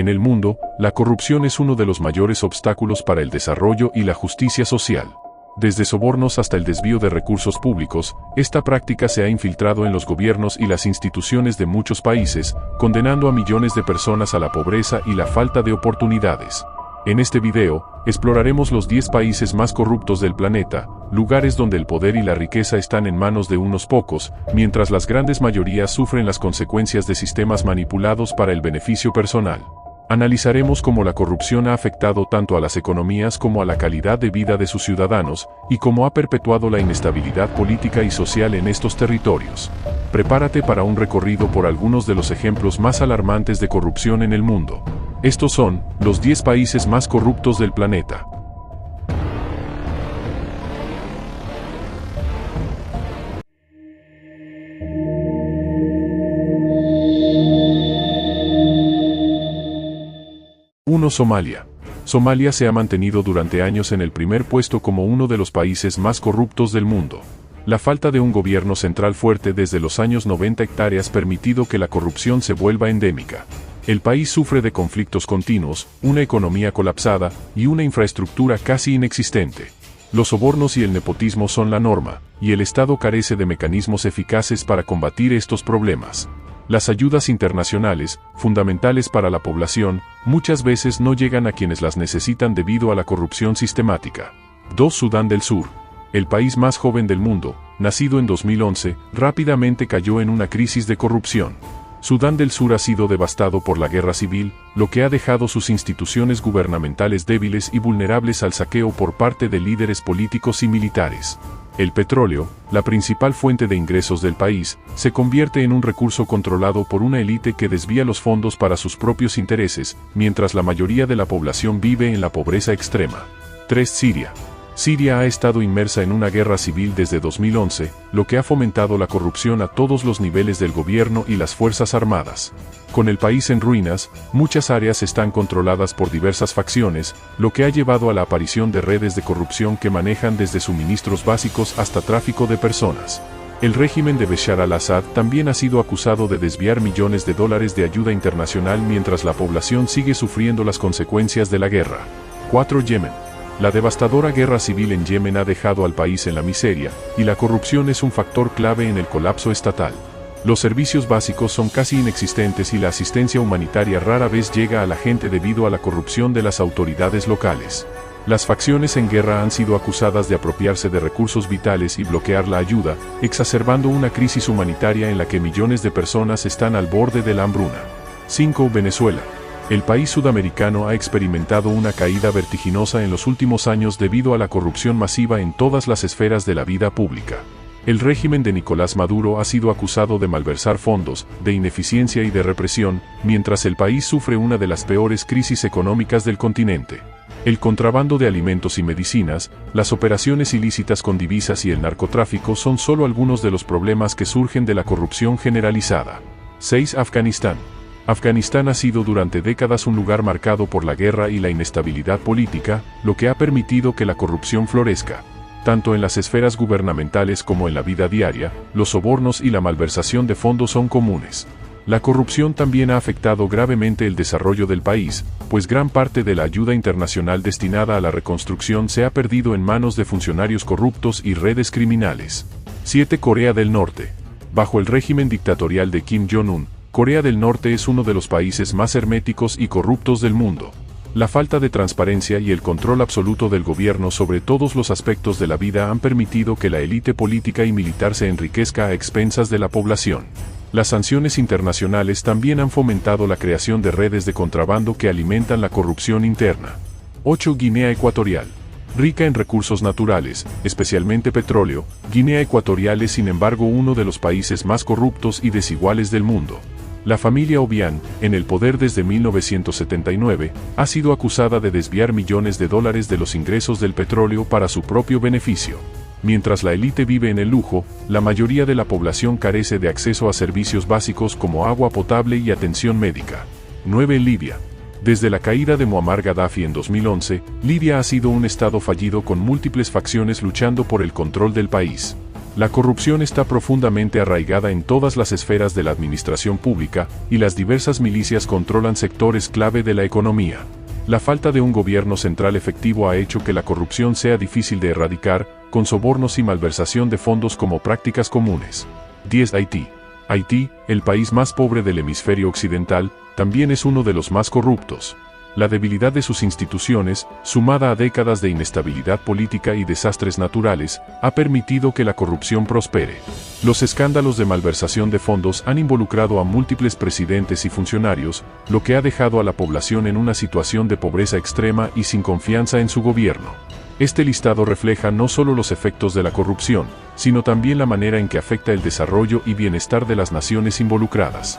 En el mundo, la corrupción es uno de los mayores obstáculos para el desarrollo y la justicia social. Desde sobornos hasta el desvío de recursos públicos, esta práctica se ha infiltrado en los gobiernos y las instituciones de muchos países, condenando a millones de personas a la pobreza y la falta de oportunidades. En este video, exploraremos los 10 países más corruptos del planeta, lugares donde el poder y la riqueza están en manos de unos pocos, mientras las grandes mayorías sufren las consecuencias de sistemas manipulados para el beneficio personal. Analizaremos cómo la corrupción ha afectado tanto a las economías como a la calidad de vida de sus ciudadanos, y cómo ha perpetuado la inestabilidad política y social en estos territorios. Prepárate para un recorrido por algunos de los ejemplos más alarmantes de corrupción en el mundo. Estos son los 10 países más corruptos del planeta. Somalia. Somalia se ha mantenido durante años en el primer puesto como uno de los países más corruptos del mundo. La falta de un gobierno central fuerte desde los años 90 ha permitido que la corrupción se vuelva endémica. El país sufre de conflictos continuos, una economía colapsada y una infraestructura casi inexistente. Los sobornos y el nepotismo son la norma, y el Estado carece de mecanismos eficaces para combatir estos problemas. Las ayudas internacionales, fundamentales para la población, muchas veces no llegan a quienes las necesitan debido a la corrupción sistemática. 2. Sudán del Sur. El país más joven del mundo, nacido en 2011, rápidamente cayó en una crisis de corrupción. Sudán del Sur ha sido devastado por la guerra civil, lo que ha dejado sus instituciones gubernamentales débiles y vulnerables al saqueo por parte de líderes políticos y militares. El petróleo, la principal fuente de ingresos del país, se convierte en un recurso controlado por una élite que desvía los fondos para sus propios intereses, mientras la mayoría de la población vive en la pobreza extrema. 3. Siria. Siria ha estado inmersa en una guerra civil desde 2011, lo que ha fomentado la corrupción a todos los niveles del gobierno y las fuerzas armadas. Con el país en ruinas, muchas áreas están controladas por diversas facciones, lo que ha llevado a la aparición de redes de corrupción que manejan desde suministros básicos hasta tráfico de personas. El régimen de Bashar al-Assad también ha sido acusado de desviar millones de dólares de ayuda internacional mientras la población sigue sufriendo las consecuencias de la guerra. 4. Yemen. La devastadora guerra civil en Yemen ha dejado al país en la miseria, y la corrupción es un factor clave en el colapso estatal. Los servicios básicos son casi inexistentes y la asistencia humanitaria rara vez llega a la gente debido a la corrupción de las autoridades locales. Las facciones en guerra han sido acusadas de apropiarse de recursos vitales y bloquear la ayuda, exacerbando una crisis humanitaria en la que millones de personas están al borde de la hambruna. 5. Venezuela. El país sudamericano ha experimentado una caída vertiginosa en los últimos años debido a la corrupción masiva en todas las esferas de la vida pública. El régimen de Nicolás Maduro ha sido acusado de malversar fondos, de ineficiencia y de represión, mientras el país sufre una de las peores crisis económicas del continente. El contrabando de alimentos y medicinas, las operaciones ilícitas con divisas y el narcotráfico son solo algunos de los problemas que surgen de la corrupción generalizada. 6. Afganistán. Afganistán ha sido durante décadas un lugar marcado por la guerra y la inestabilidad política, lo que ha permitido que la corrupción florezca. Tanto en las esferas gubernamentales como en la vida diaria, los sobornos y la malversación de fondos son comunes. La corrupción también ha afectado gravemente el desarrollo del país, pues gran parte de la ayuda internacional destinada a la reconstrucción se ha perdido en manos de funcionarios corruptos y redes criminales. 7. Corea del Norte. Bajo el régimen dictatorial de Kim Jong-un, Corea del Norte es uno de los países más herméticos y corruptos del mundo. La falta de transparencia y el control absoluto del gobierno sobre todos los aspectos de la vida han permitido que la élite política y militar se enriquezca a expensas de la población. Las sanciones internacionales también han fomentado la creación de redes de contrabando que alimentan la corrupción interna. 8. Guinea Ecuatorial. Rica en recursos naturales, especialmente petróleo, Guinea Ecuatorial es sin embargo uno de los países más corruptos y desiguales del mundo. La familia Obiang, en el poder desde 1979, ha sido acusada de desviar millones de dólares de los ingresos del petróleo para su propio beneficio. Mientras la élite vive en el lujo, la mayoría de la población carece de acceso a servicios básicos como agua potable y atención médica. 9. Libia. Desde la caída de Muammar Gaddafi en 2011, Libia ha sido un estado fallido con múltiples facciones luchando por el control del país. La corrupción está profundamente arraigada en todas las esferas de la administración pública, y las diversas milicias controlan sectores clave de la economía. La falta de un gobierno central efectivo ha hecho que la corrupción sea difícil de erradicar, con sobornos y malversación de fondos como prácticas comunes. 10. Haití. Haití, el país más pobre del hemisferio occidental, también es uno de los más corruptos. La debilidad de sus instituciones, sumada a décadas de inestabilidad política y desastres naturales, ha permitido que la corrupción prospere. Los escándalos de malversación de fondos han involucrado a múltiples presidentes y funcionarios, lo que ha dejado a la población en una situación de pobreza extrema y sin confianza en su gobierno. Este listado refleja no solo los efectos de la corrupción, sino también la manera en que afecta el desarrollo y bienestar de las naciones involucradas.